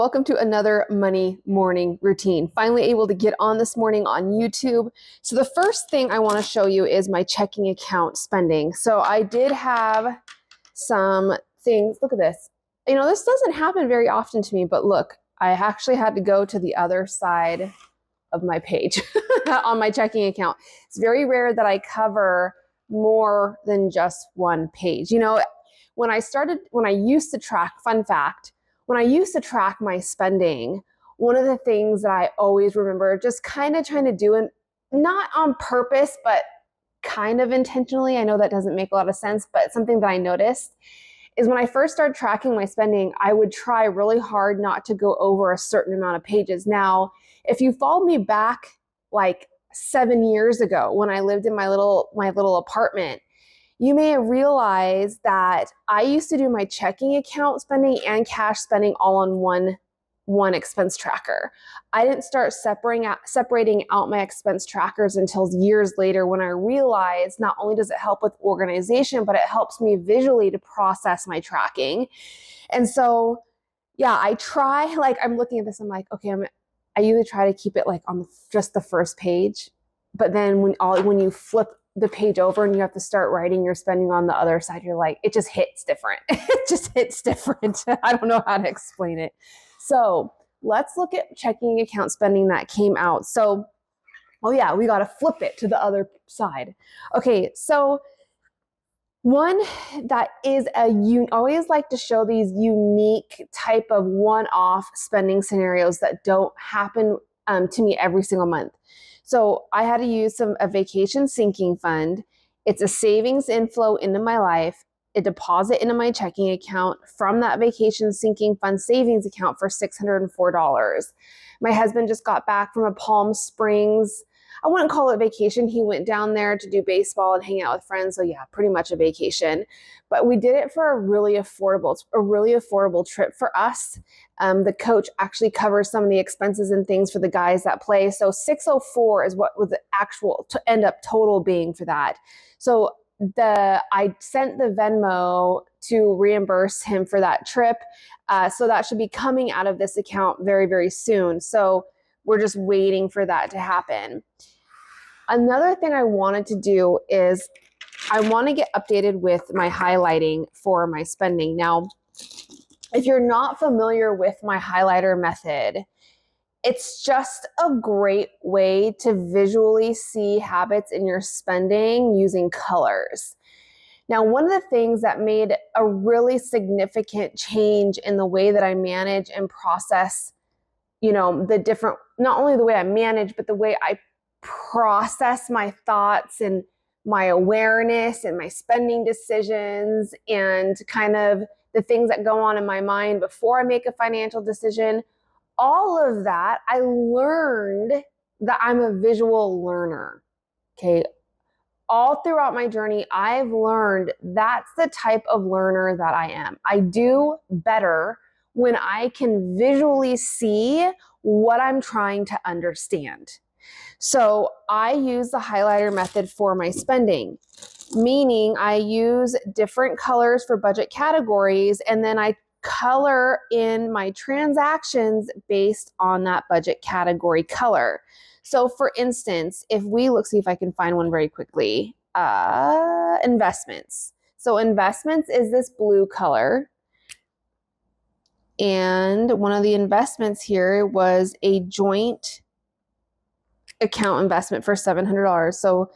welcome to another Money Morning Routine. Finally able to get on this morning on YouTube. So the first thing I want to show you is my checking account spending. So I did have some things. Look at this. You know, this doesn't happen very often to me, but look, I actually had to go to the other side of my page on my checking account. It's very rare that I cover more than just one page. You know, when I used to track, fun fact, when I used to track my spending, one of the things that I always remember just kind of trying to do, and not on purpose, but kind of intentionally, I know that doesn't make a lot of sense, but something that I noticed is when I first started tracking my spending, I would try really hard not to go over a certain amount of pages. Now, if you followed me back like 7 years ago when I lived in my little apartment, you may have realized that I used to do my checking account spending and cash spending all on one expense tracker. I didn't start separating out my expense trackers until years later, when I realized not only does it help with organization, but it helps me visually to process my tracking. And so, yeah, I try, like, I'm looking at this, I'm like, okay, I usually try to keep it like on just the first page. But then when you flip the page over and you have to start writing your spending on the other side, you're like, it just hits different. It just hits different. I don't know how to explain it. So let's look at checking account spending that came out. So, oh yeah, we got to flip it to the other side. Okay, so one that is always like to show these unique type of one-off spending scenarios that don't happen to me every single month. So I had to use a vacation sinking fund. It's a savings inflow into my life, a deposit into my checking account from that vacation sinking fund savings account for $604. My husband just got back from a Palm Springs, I wouldn't call it vacation. He went down there to do baseball and hang out with friends. So yeah, pretty much a vacation. But we did it for a really affordable trip for us. The coach actually covers some of the expenses and things for the guys that play. So 604 is what was the actual to end up total being for that. So I sent the Venmo to reimburse him for that trip. So that should be coming out of this account very, very soon. So we're just waiting for that to happen. Another thing I wanted to do is I want to get updated with my highlighting for my spending. Now, if you're not familiar with my highlighter method, it's just a great way to visually see habits in your spending using colors. Now, one of the things that made a really significant change in the way that I manage and process, not only the way I manage, but the way I process my thoughts and my awareness and my spending decisions and kind of the things that go on in my mind before I make a financial decision. All of that, I learned that I'm a visual learner. Okay. All throughout my journey, I've learned that's the type of learner that I am. I do better when I can visually see what I'm trying to understand. So I use the highlighter method for my spending, meaning I use different colors for budget categories, and then I color in my transactions based on that budget category color. So for instance, if we see if I can find one very quickly, investments. So investments is this blue color. And one of the investments here was a joint account investment for $700. So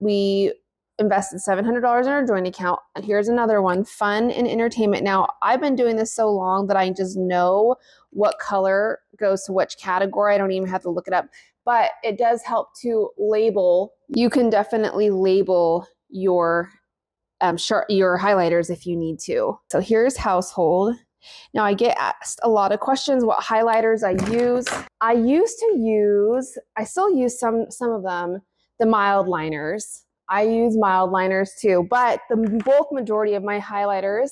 we invested $700 in our joint account. And here's another one, fun and entertainment. Now, I've been doing this so long that I just know what color goes to which category. I don't even have to look it up, but it does help to label. You can definitely label your highlighters if you need to. So here's household. Now I get asked a lot of questions what highlighters I use. I still use some of them, the mild liners. I use mild liners too, but the bulk majority of my highlighters,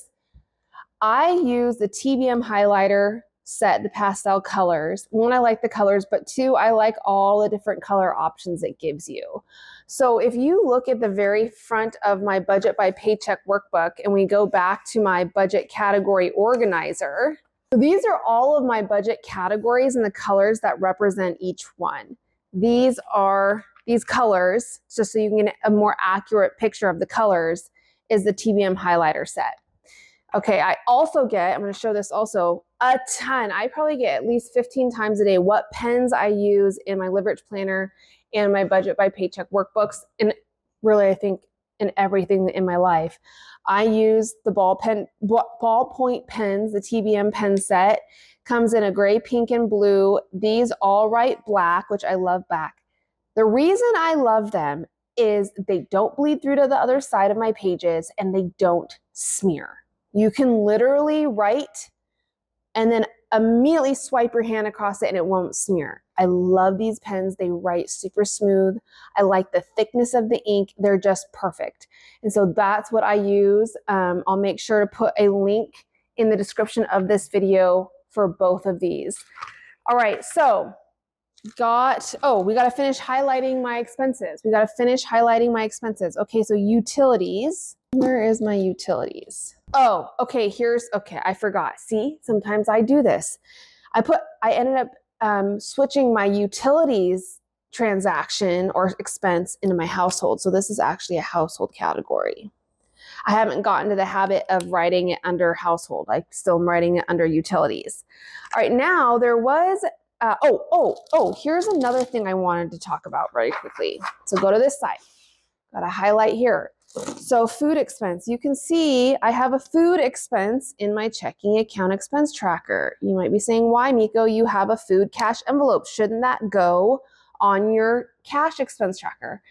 I use the TBM highlighter set, the pastel colors. One, I like the colors, but two, I like all the different color options it gives you. So if you look at the very front of my Budget by Paycheck workbook and we go back to my budget category organizer, So these are all of my budget categories and the colors that represent each one. These are these colors, just so you can get a more accurate picture of the colors, is the TBM highlighter set. Okay, I also get, I'm going to show this also, a ton. I probably get at least 15 times a day what pens I use in my Live Rich Planner and my Budget by Paycheck workbooks, and really I think in everything in my life. I use the ballpoint pens, the TBM pen set. Comes in a gray, pink, and blue. These all write black, which I love black. The reason I love them is they don't bleed through to the other side of my pages and they don't smear. You can literally write and then immediately swipe your hand across it and it won't smear. I love these pens. They write super smooth. I like the thickness of the ink. They're just perfect. And so that's what I use. I'll make sure to put a link in the description of this video for both of these. All right, so we got to finish highlighting my expenses. Okay, so utilities. Where is my utilities? Oh, okay, I forgot. See, sometimes I do this. I ended up switching my utilities transaction or expense into my household. So this is actually a household category. I haven't gotten to the habit of writing it under household. I still am writing it under utilities. All right, now there was, here's another thing I wanted to talk about very quickly. So go to this side. Got to highlight here. So food expense, you can see I have a food expense in my checking account expense tracker. You might be saying, why, Miko, you have a food cash envelope? Shouldn't that go on your cash expense tracker?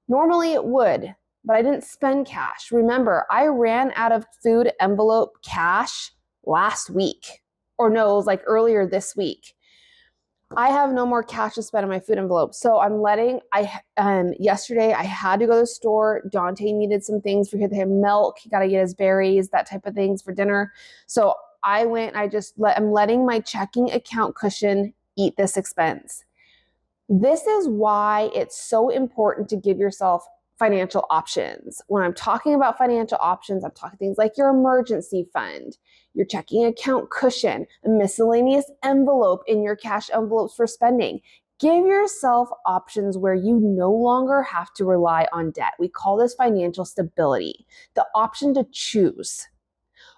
Normally it would, but I didn't spend cash. Remember, I ran out of food envelope cash last week. Or no, it was like earlier this week. I have no more cash to spend on my food envelope. So yesterday I had to go to the store. Dante needed some things for him, milk. He got to get his berries, that type of things for dinner. So I went, I'm letting my checking account cushion eat this expense. This is why it's so important to give yourself financial options. When I'm talking about financial options, I'm talking things like your emergency fund, your checking account cushion, a miscellaneous envelope in your cash envelopes for spending. Give yourself options where you no longer have to rely on debt. We call this financial stability, the option to choose.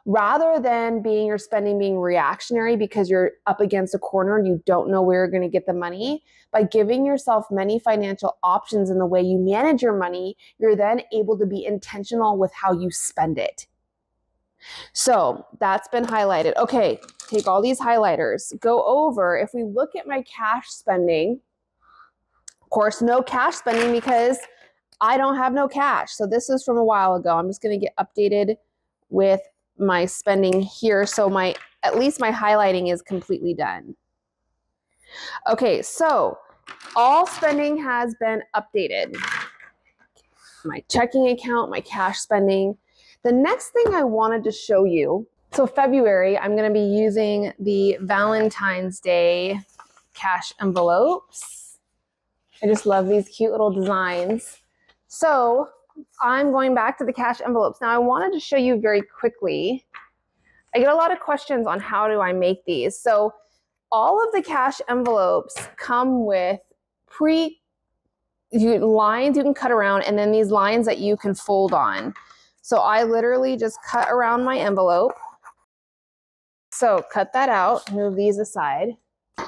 Rather than your spending being reactionary because you're up against a corner and you don't know where you're going to get the money, by giving yourself many financial options in the way you manage your money, you're then able to be intentional with how you spend it. So that's been highlighted. Okay, take all these highlighters, go over. If we look at my cash spending, of course, no cash spending because I don't have no cash. So this is from a while ago. I'm just going to get updated with my spending here. So at least my highlighting is completely done. Okay, so all spending has been updated. My checking account, my cash spending. The next thing I wanted to show you, so February, I'm going to be using the Valentine's Day cash envelopes. I just love these cute little designs. So I'm going back to the cash envelopes. Now I wanted to show you very quickly. I get a lot of questions on how do I make these. So all of the cash envelopes come with lines you can cut around and then these lines that you can fold on. So I literally just cut around my envelope. So cut that out, move these aside.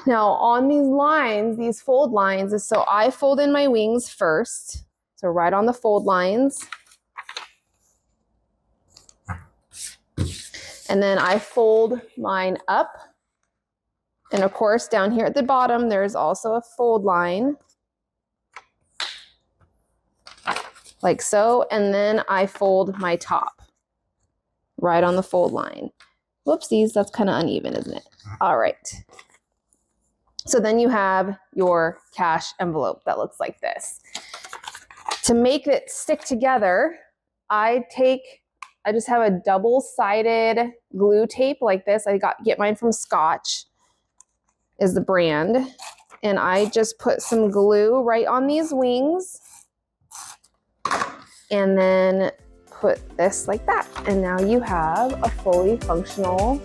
Now on these lines, these fold lines, so I fold in my wings first. So right on the fold lines. And then I fold mine up. And of course, down here at the bottom, there's also a fold line. Like so. And then I fold my top right on the fold line. Whoopsies, that's kind of uneven, isn't it? All right. So then you have your cash envelope that looks like this. To make it stick together, I just have a double-sided glue tape like this. Get mine from Scotch, is the brand. And I just put some glue right on these wings and then put this like that. And now you have a fully functional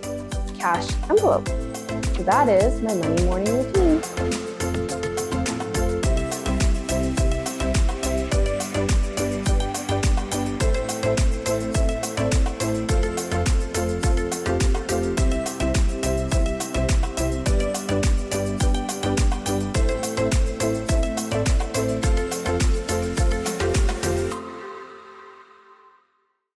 cash envelope. So that is my money morning routine.